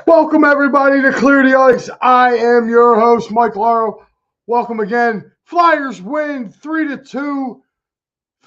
Welcome, everybody, to Clear the Ice. I am your host, Mike Laro. Welcome again. Flyers win 3-2,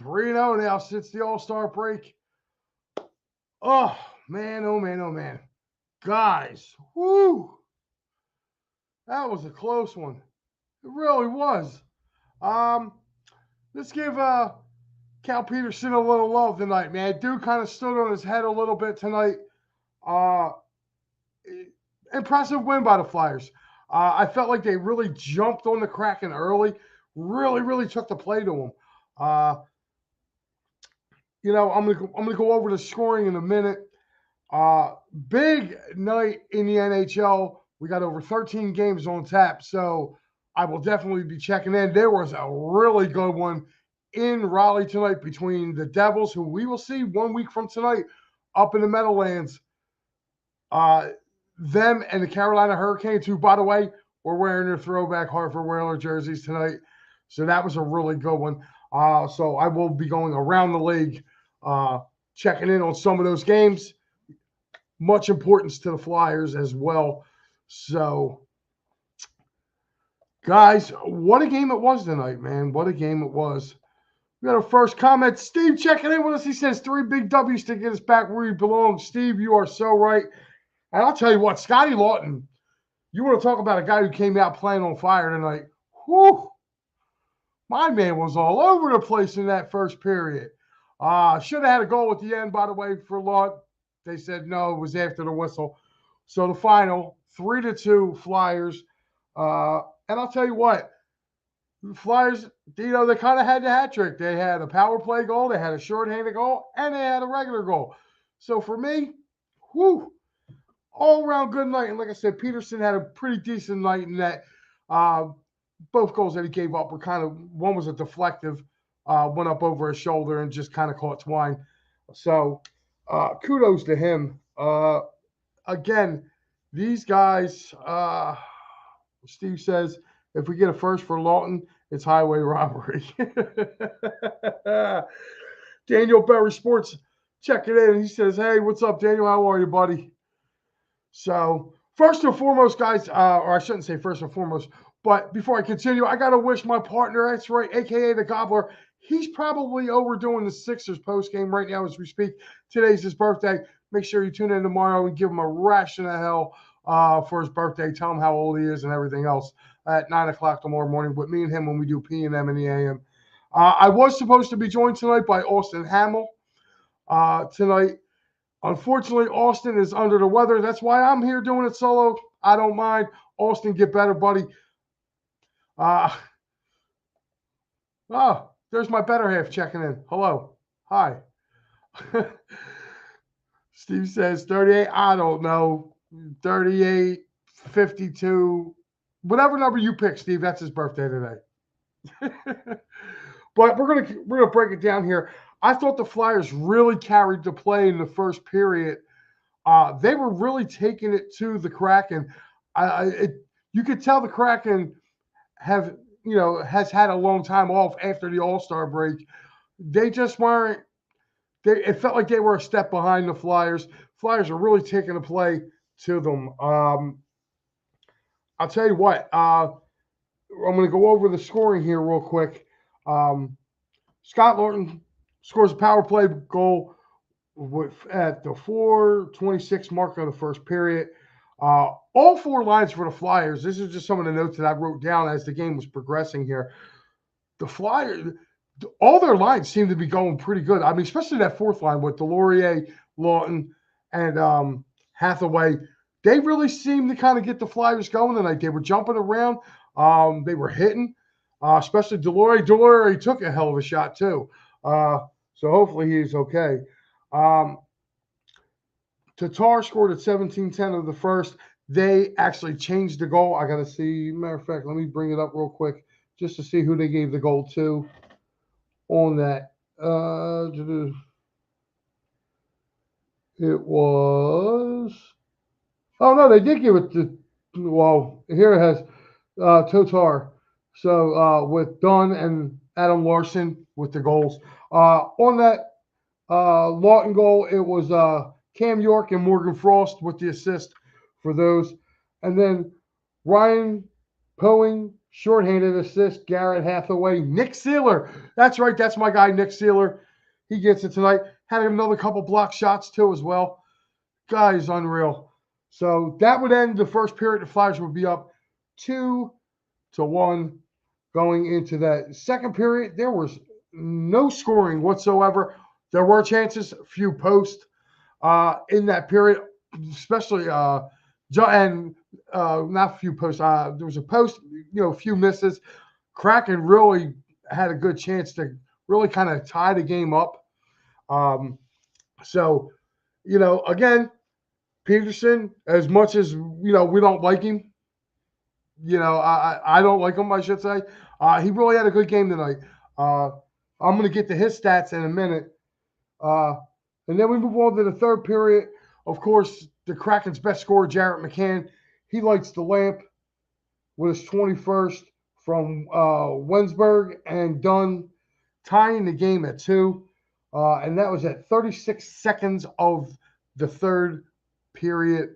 3-0 now since the All-Star break. Oh, man, oh, man, oh, man. Guys, whoo, that was a close one. It really was. Let's give Cal Peterson a little love tonight, man. Dude kind of stood on his head a little bit tonight. Impressive win by the Flyers. I felt like they really jumped on the Kraken early, really took the play to them. I'm gonna go over the scoring in a minute. Big night in the NHL. We got over 13 games on tap, so I will definitely be checking in. There was a really good one in Raleigh tonight between the Devils, who we will see 1 week from tonight, up in the Meadowlands. Them and the Carolina Hurricanes, who, by the way, were wearing their throwback Hartford Whaler jerseys tonight. So that was a really good one. So I will be going around the league, checking in on some of those games. Much importance to the Flyers as well. So, guys, what a game it was tonight, man. What a game it was. We got our first comment. Steve checking in with us. He says 3 big W's to get us back where we belong. Steve, you are so right. And I'll tell you what, Scotty Lawton, you want to talk about a guy who came out playing on fire tonight. Whew. My man was all over the place in that first period. Should have had a goal at the end, by the way, for Lawton. They said no, it was after the whistle. So the final, 3-2 Flyers. And I'll tell you what, the Flyers, they kind of had the hat trick. They had a power play goal, they had a shorthanded goal, and they had a regular goal. So for me, whew, all around good night. And like I said, Peterson had a pretty decent night in that. Both goals that he gave up were one was a deflective, went up over his shoulder and just kind of caught twine. So kudos to him. Again, these guys, Steve says, if we get a first for Lawton, it's highway robbery. Daniel Berry Sports checking in. He says, hey, what's up, Daniel? How are you, buddy? So, first and foremost, guys, or I shouldn't say first and foremost, but before I continue, I got to wish my partner, that's right, a.k.a. the Gobbler, he's probably overdoing the Sixers postgame right now as we speak. Today's his birthday. Make sure you tune in tomorrow and give him a ration of hell for his birthday. Tell him how old he is and everything else at 9 o'clock tomorrow morning with me and him when we do P&M in the AM. I was supposed to be joined tonight by Austin Hamill tonight. Unfortunately, Austin is under the weather. That's why I'm here doing it solo. I don't mind. Austin, get better, buddy. There's my better half checking in. Hello. Hi. Steve says 38. I don't know. 38, 52. Whatever number you pick, Steve, that's his birthday today. But we're gonna break it down here. I thought the Flyers really carried the play in the first period. They were really taking it to the Kraken. You could tell the Kraken has had a long time off after the All-Star break. They just weren't. It felt like they were a step behind the Flyers. Flyers are really taking the play to them. I'll tell you what. I'm going to go over the scoring here real quick. Scott Lawton scores a power play goal at the 4:26 mark of the first period. All 4 lines for the Flyers. This is just some of the notes that I wrote down as the game was progressing here. The Flyers, all their lines seem to be going pretty good. I mean, especially that 4th line with Delorier, Lawton, and Hathaway. They really seemed to kind of get the Flyers going tonight. They were jumping around. They were hitting. Especially Delorier. Delorier took a hell of a shot, too. So hopefully he's okay. Tatar scored at 17:10 of the first. They actually changed the goal. I got to see. Matter of fact, let me bring it up real quick just to see who they gave the goal to on that. It was. Oh, no, they did give it to. Well, here it has Tatar. So with Dunn and Adam Larson with the goals. On that Lawton goal, it was Cam York and Morgan Frost with the assist for those. And then Ryan Poing, shorthanded assist, Garrett Hathaway, Nick Sealer. That's right, that's my guy, Nick Sealer. He gets it tonight. Had another couple block shots too as well. Guy's unreal. So that would end the first period. The Flyers would be up 2-1 going into that second period. There was no scoring whatsoever. There were chances, a few posts in that period, especially not a few posts. There was a post, a few misses. Kraken really had a good chance to really kind of tie the game up. So, again, Peterson, as much as, we don't like him, I don't like him, I should say. He really had a good game tonight. I'm going to get to his stats in a minute. And then we move on to the third period. Of course, the Kraken's best scorer, Jarrett McCann, he lights the lamp with his 21st from Wensberg and Dunn, tying the game at 2. And that was at 36 seconds of the third period.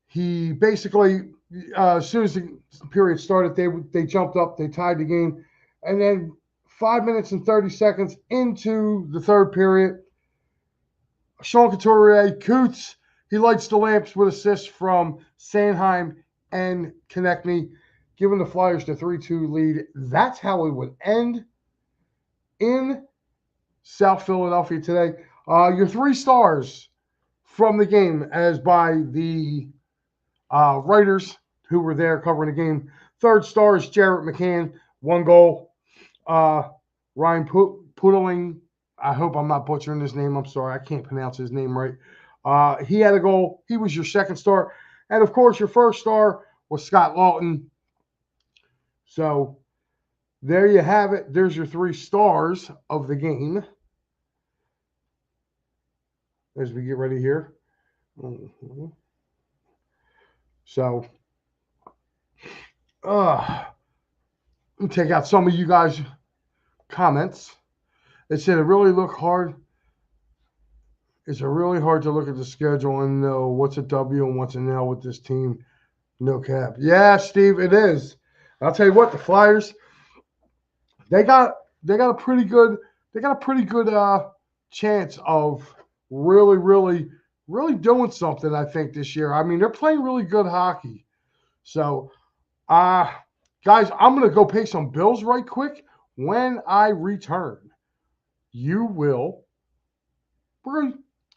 He basically, as soon as the period started, they jumped up, they tied the game. And then 5 minutes and 30 seconds into the third period, Sean Couturier, Coots, he lights the lamps with assists from Sanheim and Konechny, giving the Flyers the 3-2 lead. That's how it would end in South Philadelphia today. Your 3 stars from the game, as by the writers who were there covering the game. Third star is Jarrett McCann, 1 goal. Ryan Poodling, I hope I'm not butchering his name. I'm sorry. I can't pronounce his name right. He had a goal. He was your second star. And, of course, your first star was Scott Lawton. So there you have it. There's your 3 stars of the game. As we get ready here. So, let me take out some of you guys' comments. They said it really looked hard. It's really hard to look at the schedule and know what's a W and what's an L with this team. No cap. Yeah, Steve, it is. I'll tell you what, the Flyers, they got a pretty good chance of really doing something, I think, this year. I mean, they're playing really good hockey. So, guys, I'm going to go pay some bills right quick. When I return,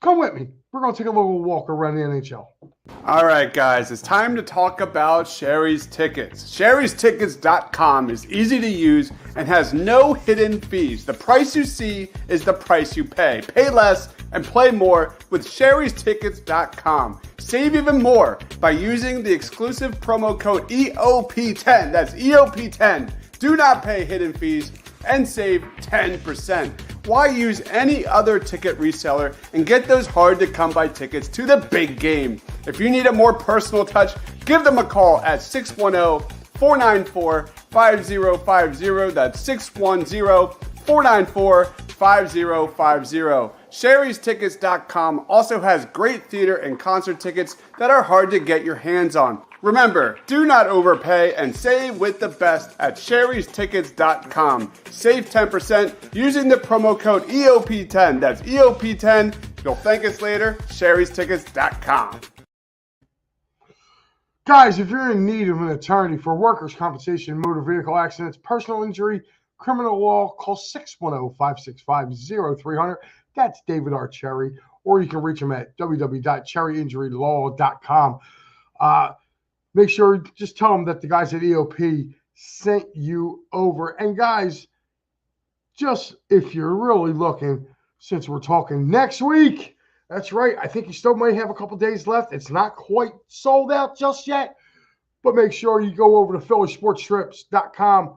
come with me. We're going to take a little walk around the NHL. All right, guys, it's time to talk about Sherry's Tickets. Sherry'sTickets.com is easy to use and has no hidden fees. The price you see is the price you pay. Pay less and play more with Sherry'sTickets.com. Save even more by using the exclusive promo code EOP10. That's EOP10. Do not pay hidden fees and save 10%. Why use any other ticket reseller and get those hard-to-come-by tickets to the big game? If you need a more personal touch, give them a call at 610-494-5050. That's 610-494-5050. Sherry'sTickets.com also has great theater and concert tickets that are hard to get your hands on. Remember, do not overpay and save with the best at Sherry'sTickets.com. Save 10% using the promo code EOP10. That's EOP10. You'll thank us later. Sherry'sTickets.com. Guys, if you're in need of an attorney for workers' compensation, motor vehicle accidents, personal injury, criminal law, call 610-565-0300. That's David R. Cherry. Or you can reach him at www.cherryinjurylaw.com. Make sure, just tell them that the guys at EOP sent you over. And guys, just if you're really looking, since we're talking next week, that's right, I think you still might have a couple days left. It's not quite sold out just yet, but make sure you go over to phillysportstrips.com.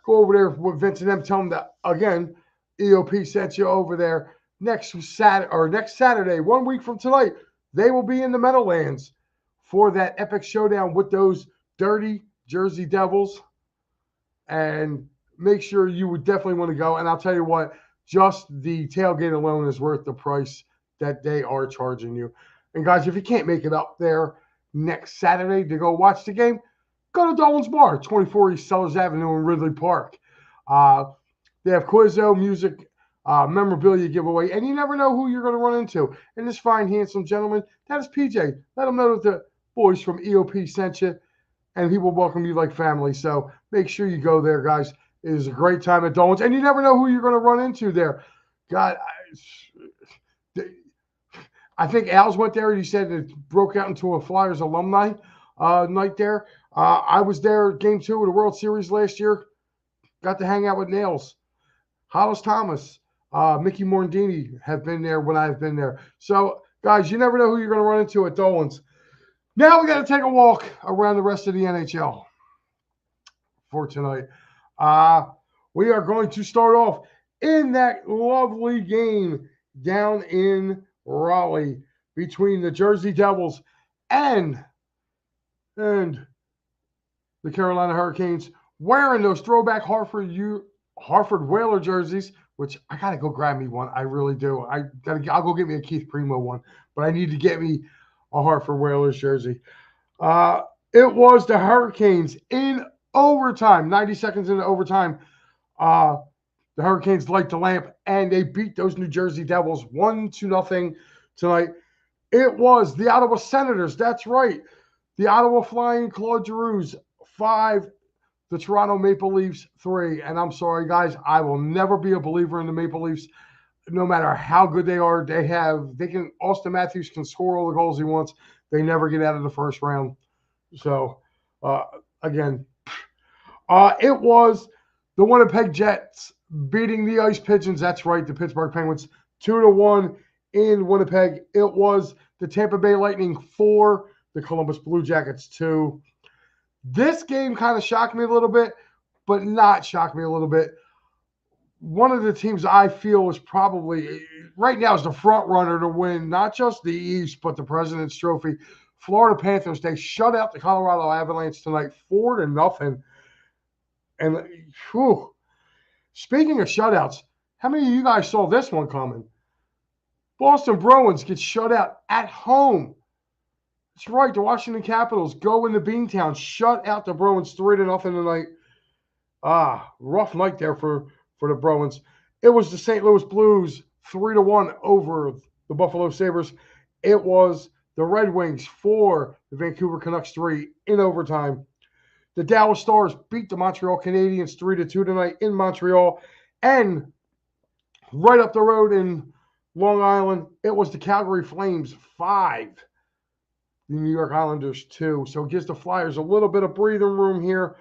Go over there with Vince and them. Tell them that, again, EOP sent you over there next Saturday, 1 week from tonight. They will be in the Meadowlands for that epic showdown with those dirty Jersey Devils. And make sure you would definitely want to go. And I'll tell you what, just the tailgate alone is worth the price that they are charging you. And guys, if you can't make it up there, next Saturday to go watch the game, go to Dolan's Bar, 24 East Sellers Avenue in Ridley Park. They have Quizzo, music, memorabilia giveaway, and you never know who you're going to run into. And this fine, handsome gentleman, that is PJ. Let him know that the boys from EOP sent you, and he will welcome you like family. So make sure you go there, guys. It is a great time at Dolan's, and you never know who you're going to run into there. God, I think Al's went there, and he said it broke out into a Flyers alumni night there. I was there Game 2 of the World Series last year. Got to hang out with Nails. Hollis Thomas, Mickey Morandini have been there when I've been there. So, guys, you never know who you're going to run into at Dolan's. Now we got to take a walk around the rest of the NHL for tonight. We are going to start off in that lovely game down in Raleigh between the Jersey Devils and the Carolina Hurricanes, wearing those throwback Hartford Whaler jerseys, which I gotta go grab me one. I really do. I'll go get me a Keith Primo one, but I need to get me a Hartford Whalers jersey. It was the Hurricanes in overtime, 90 seconds into overtime. The Hurricanes light the lamp, and they beat those New Jersey Devils 1-0 tonight. It was the Ottawa Senators. That's right. The Ottawa Flying Claude Giroux, 5. The Toronto Maple Leafs, 3. And I'm sorry, guys, I will never be a believer in the Maple Leafs, no matter how good they are. Austin Matthews can score all the goals he wants. They never get out of the first round. So, again, it was the Winnipeg Jets beating the Ice Pigeons. That's right, the Pittsburgh Penguins, 2-1 in Winnipeg. It was the Tampa Bay Lightning 4, the Columbus Blue Jackets 2. This game kind of shocked me a little bit, but not shocked me a little bit. One of the teams I feel is probably right now is the front runner to win not just the East, but the President's Trophy. Florida Panthers, they shut out the Colorado Avalanche tonight 4-0. And whew, speaking of shutouts, how many of you guys saw this one coming? Boston Bruins get shut out at home. That's right. The Washington Capitals go into Beantown, shut out the Bruins 3-0 tonight. Rough night there for the Bruins. It was the St. Louis Blues 3-1 over the Buffalo Sabres. It was the Red Wings 4, the Vancouver Canucks 3 in overtime. The Dallas Stars beat the Montreal Canadiens 3-2 tonight in Montreal. And right up the road in Long Island, it was the Calgary Flames 5, the New York Islanders 2. So it gives the Flyers a little bit of breathing room here.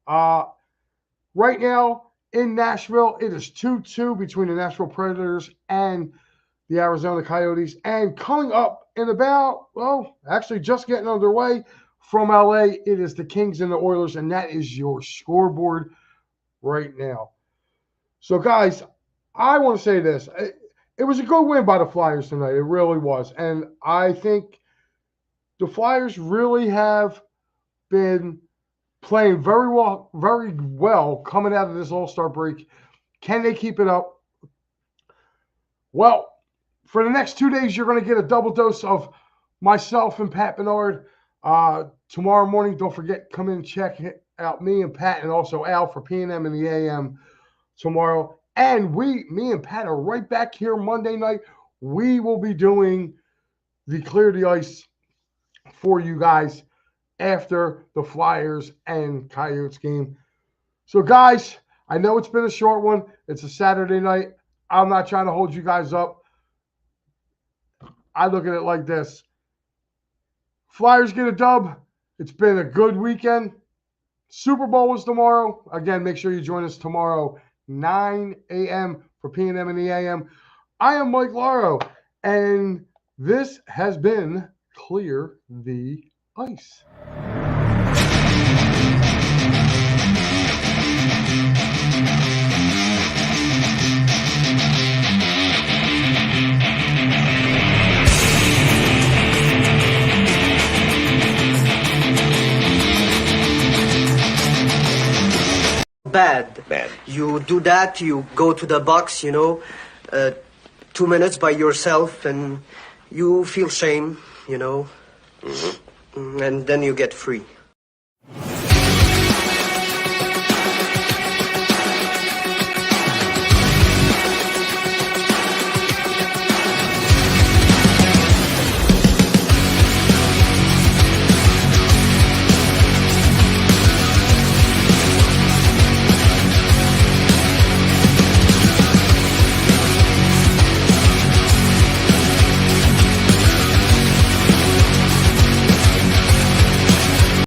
Right now in Nashville, it is 2-2 between the Nashville Predators and the Arizona Coyotes. And coming up in about, actually just getting underway from LA, it is the Kings and the Oilers, and that is your scoreboard right now. So, guys, I want to say this. It was a good win by the Flyers tonight. It really was. And I think the Flyers really have been playing very well coming out of this All-Star break. Can they keep it up? Well, for the next 2 days, you're going to get a double dose of myself and Pat Bernard. Tomorrow morning, don't forget, come in and check out me and Pat and also Al for P&M in the AM tomorrow. And me and Pat are right back here Monday night. We will be doing the Clear the Ice for you guys after the Flyers and Coyotes game. So, guys, I know it's been a short one. It's a Saturday night. I'm not trying to hold you guys up. I look at it like this. Flyers get a dub. It's been a good weekend. Super Bowl is tomorrow. Again, make sure you join us tomorrow, 9 a.m. for P&M in the AM. I am Mike Laro, and this has been Clear the Ice. Bad. You do that, you go to the box, 2 minutes by yourself, and you feel shame, Mm-hmm. and then you get free.